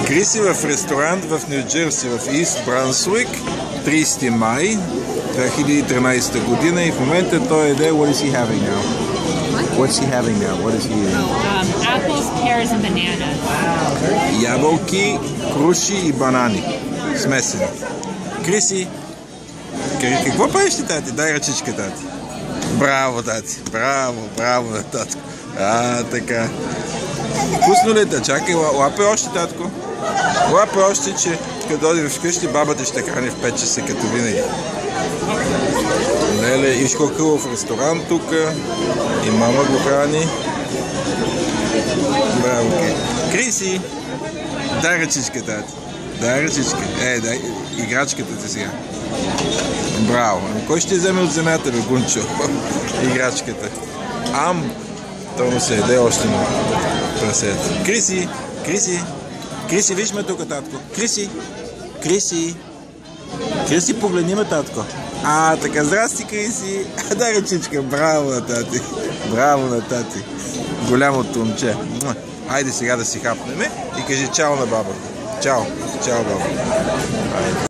Криси в ресторант в Нью Джерси, в Ист Брансуик, 30 май 2013 година и в момента той еде. What is he having now? What's he having now? What is he eating? Apples, pears and bananas. Ябълки, круши и банани. Смесени. Криси, какво правиш ти, тати? Дай ръчичка, тати. Браво, тати. Браво на татко. Така. Вкусно ли те? Чакай, лапе още, татко. Лапе още, че като дойде вкъщи, баба ти ще храни в 5 часа, като винаги. Леле, Ишко хубав ресторант тук. И мама го храни. Браво, Криси. Дай ръчичка, тати. Дай ръчичка. Дай играчката ти сега. Браво. Кой ще вземе от земята, бе, Гунчо? Играчката. То му се еде още на прасето. Криси, виж ме тук, татко. Криси, погледни ме, татко. Така, здрасти, Криси. Дай ръчичка. Браво на тати. Голямото момче. Айде сега да си хапнеме и кажи чао на баба. Чао, баба.